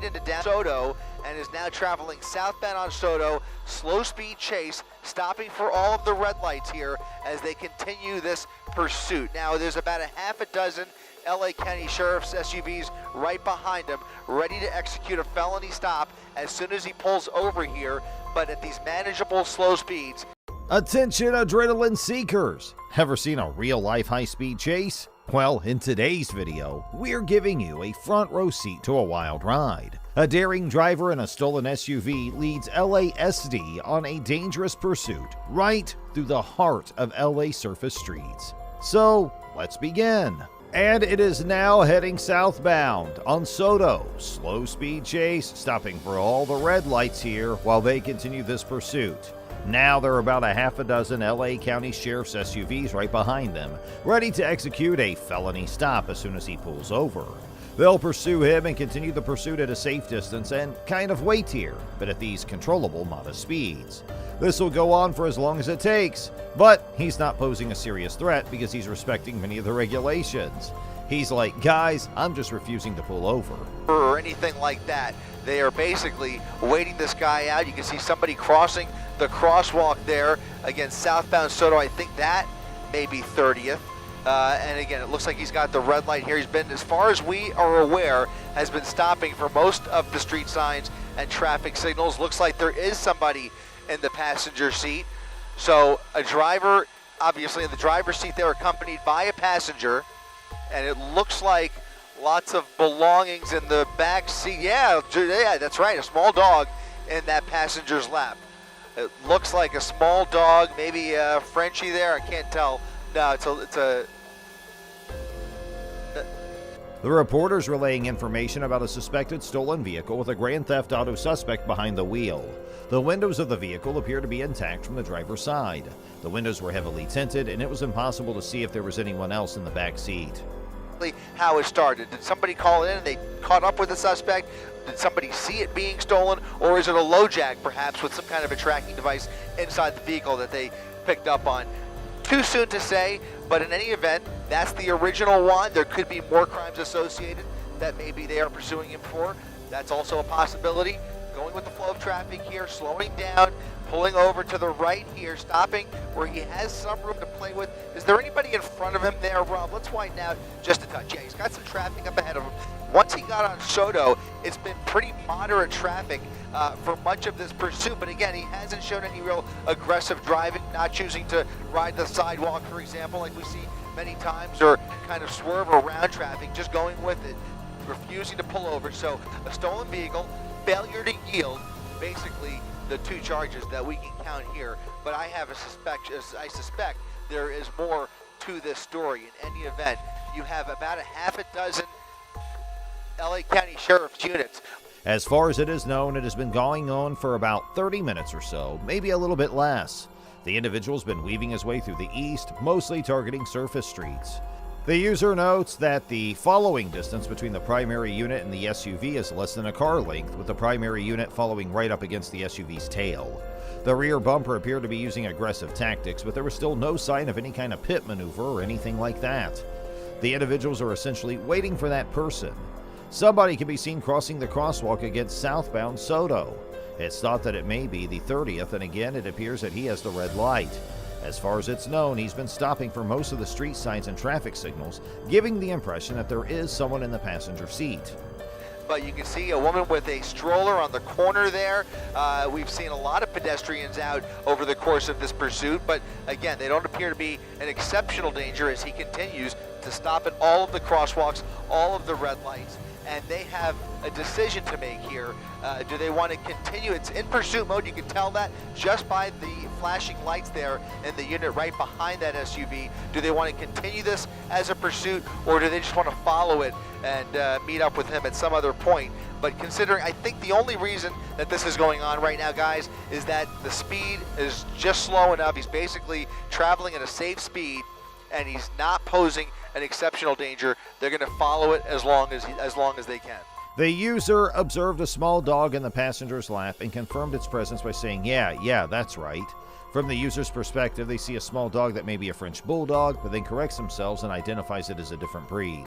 into down Soto and is now traveling southbound on Soto. Slow speed chase, stopping for all of the red lights here as they continue this pursuit. Now there's about a half a dozen LA County Sheriff's SUVs right behind him, ready to execute a felony stop as soon as he pulls over here, but at these manageable slow speeds. Attention adrenaline seekers! Ever seen a real-life high-speed chase? Well, in today's video, we're giving you a front row seat to a wild ride. A daring driver in a stolen SUV leads LASD on a dangerous pursuit right through the heart of LA surface streets. So, let's begin. And it is now heading southbound on Soto. Slow speed chase, stopping for all the red lights here while they continue this pursuit. Now there are about a half a dozen LA County Sheriff's SUVs right behind them, ready to execute a felony stop as soon as he pulls over. They'll pursue him and continue the pursuit at a safe distance and kind of wait here, but at these controllable modest speeds. This will go on for as long as it takes, but he's not posing a serious threat because he's respecting many of the regulations. He's like, guys, I'm just refusing to pull over. Or anything like that. They are basically waiting this guy out. You can see somebody crossing the crosswalk there against southbound Soto. I think that may be 30th. And again, it looks like he's got the red light here. He's been, as far as we are aware, has been stopping for most of the street signs and traffic signals. Looks like there is somebody in the passenger seat. So a driver, obviously in the driver's seat there, accompanied by a passenger. And it looks like lots of belongings in the back seat. Yeah, that's right, a small dog in that passenger's lap. It looks like a small dog, maybe a Frenchie there, I can't tell. No, it's a... The reporter's relaying information about a suspected stolen vehicle with a grand theft auto suspect behind the wheel. The windows of the vehicle appear to be intact from the driver's side. The windows were heavily tinted, and it was impossible to see if there was anyone else in the back seat. How it started. Did somebody call in and they caught up with the suspect? Did somebody see it being stolen? Or is it a LoJack perhaps with some kind of a tracking device inside the vehicle that they picked up on? Too soon to say, but in any event, that's the original one. There could be more crimes associated that maybe they are pursuing him for. That's also a possibility. Going with the flow of traffic here, slowing down, pulling over to the right here, stopping where he has some room to play with. Is there anybody in front of him there, Rob? Let's widen out just a touch. Yeah, he's got some traffic up ahead of him. Once he got on Soto, it's been pretty moderate traffic for much of this pursuit. But again, he hasn't shown any real aggressive driving, not choosing to ride the sidewalk, for example, like we see many times, or kind of swerve around traffic, just going with it, refusing to pull over. So a stolen vehicle, failure to yield, basically the two charges that we can count here. But I suspect there is more to this story. In any event, you have about a half a dozen LA County Sheriff's units. As far as it is known, it has been going on for about 30 minutes or so, maybe a little bit less. The individual's been weaving his way through the east, mostly targeting surface streets. The user notes that the following distance between the primary unit and the SUV is less than a car length, with the primary unit following right up against the SUV's tail. The rear bumper appeared to be using aggressive tactics, but there was still no sign of any kind of pit maneuver or anything like that. The individuals are essentially waiting for that person. Somebody can be seen crossing the crosswalk against southbound Soto. It's thought that it may be the 30th, and again, it appears that he has the red light. As far as it's known, he's been stopping for most of the street signs and traffic signals, giving the impression that there is someone in the passenger seat. But you can see a woman with a stroller on the corner there. We've seen a lot of pedestrians out over the course of this pursuit, but again, they don't appear to be an exceptional danger as he continues to stop at all of the crosswalks, all of the red lights. And they have a decision to make here. Do they want to continue? It's in pursuit mode. You can tell that just by the flashing lights there in the unit right behind that SUV. Do they want to continue this as a pursuit, or do they just want to follow it and meet up with him at some other point? But considering, I think the only reason that this is going on right now, guys, is that the speed is just slow enough. He's basically traveling at a safe speed, and he's not posing an exceptional danger. They're going to follow it as long as they can. The user observed a small dog in the passenger's lap and confirmed its presence by saying, yeah, that's right. From the user's perspective, they see a small dog that may be a French bulldog, but then corrects themselves and identifies it as a different breed.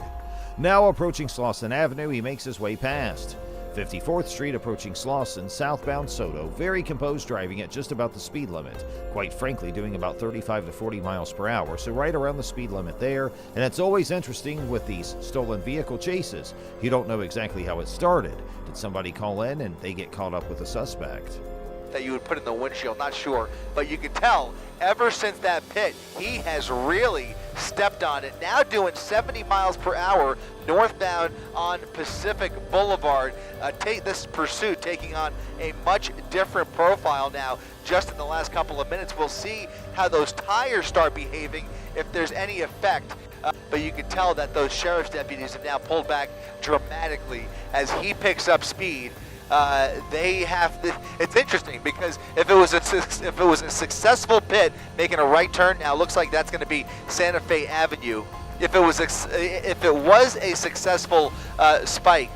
Now approaching Slauson Avenue, he makes his way past. 54th Street approaching Slauson, southbound Soto, very composed driving at just about the speed limit. Quite frankly, doing about 35 to 40 miles per hour, so right around the speed limit there. And it's always interesting with these stolen vehicle chases. You don't know exactly how it started. Did somebody call in and they get caught up with a suspect? That you would put in the windshield, not sure, but you can tell ever since that pit, he has really stepped on it. Now doing 70 miles per hour northbound on Pacific Boulevard. This pursuit taking on a much different profile now just in the last couple of minutes. We'll see how those tires start behaving, if there's any effect. But you can tell that those sheriff's deputies have now pulled back dramatically as he picks up speed. It's interesting because if it was a successful pit making a right turn, now looks like that's going to be Santa Fe Avenue. If it was a successful spike,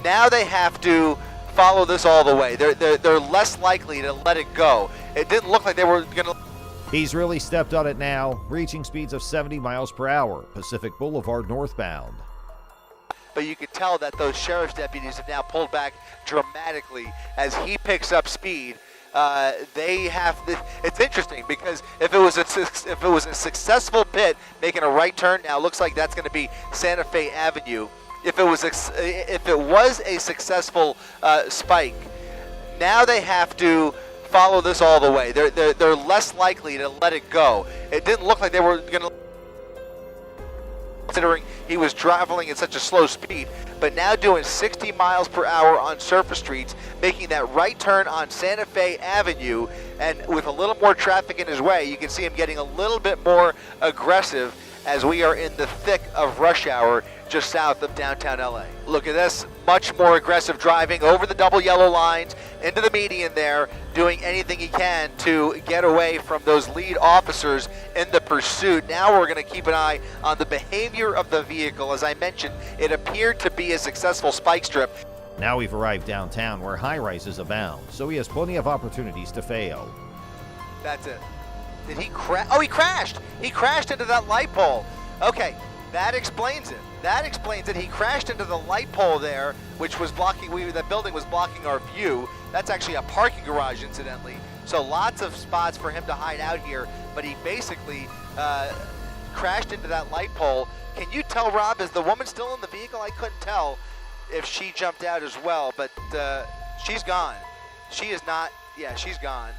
now they have to follow this all the way. They're less likely to let it go. It didn't look like they were going to. He's really stepped on it now, reaching speeds of 70 miles per hour, Pacific Boulevard northbound. But you can tell that those sheriff's deputies have now pulled back dramatically as he picks up speed. It's interesting because if it was a successful pit making a right turn, now looks like that's going to be Santa Fe Avenue. If it was a successful spike, now they have to follow this all the way. They're less likely to let it go. It didn't look like they were going to, considering he was traveling at such a slow speed, but now doing 60 miles per hour on surface streets, making that right turn on Santa Fe Avenue, and with a little more traffic in his way, you can see him getting a little bit more aggressive as we are in the thick of rush hour just south of downtown LA. Look at this, much more aggressive driving over the double yellow lines, into the median there, doing anything he can to get away from those lead officers in the pursuit. Now we're going to keep an eye on the behavior of the vehicle. As I mentioned, it appeared to be a successful spike strip. Now we've arrived downtown where high-rises abound, so he has plenty of opportunities to fail. That's it. Did he crash? Oh, he crashed! He crashed into that light pole. Okay, that explains it. That explains it. He crashed into the light pole there, which was blocking, that building was blocking our view. That's actually a parking garage, incidentally. So lots of spots for him to hide out here, but he basically crashed into that light pole. Can you tell, Rob, is the woman still in the vehicle? I couldn't tell if she jumped out as well, but she's gone. She is not, yeah, she's gone.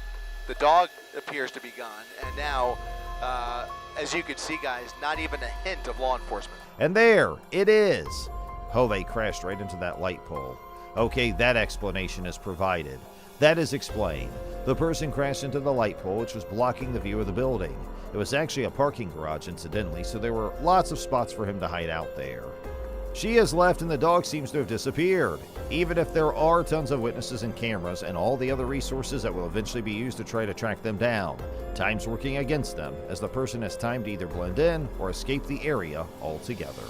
The dog appears to be gone, and now, as you can see, guys, not even a hint of law enforcement. And there it is. Oh, they crashed right into that light pole. Okay, that explanation is provided. That is explained. The person crashed into the light pole, which was blocking the view of the building. It was actually a parking garage, incidentally, so there were lots of spots for him to hide out there. She has left and the dog seems to have disappeared. Even if there are tons of witnesses and cameras and all the other resources that will eventually be used to try to track them down, time's working against them as the person has time to either blend in or escape the area altogether.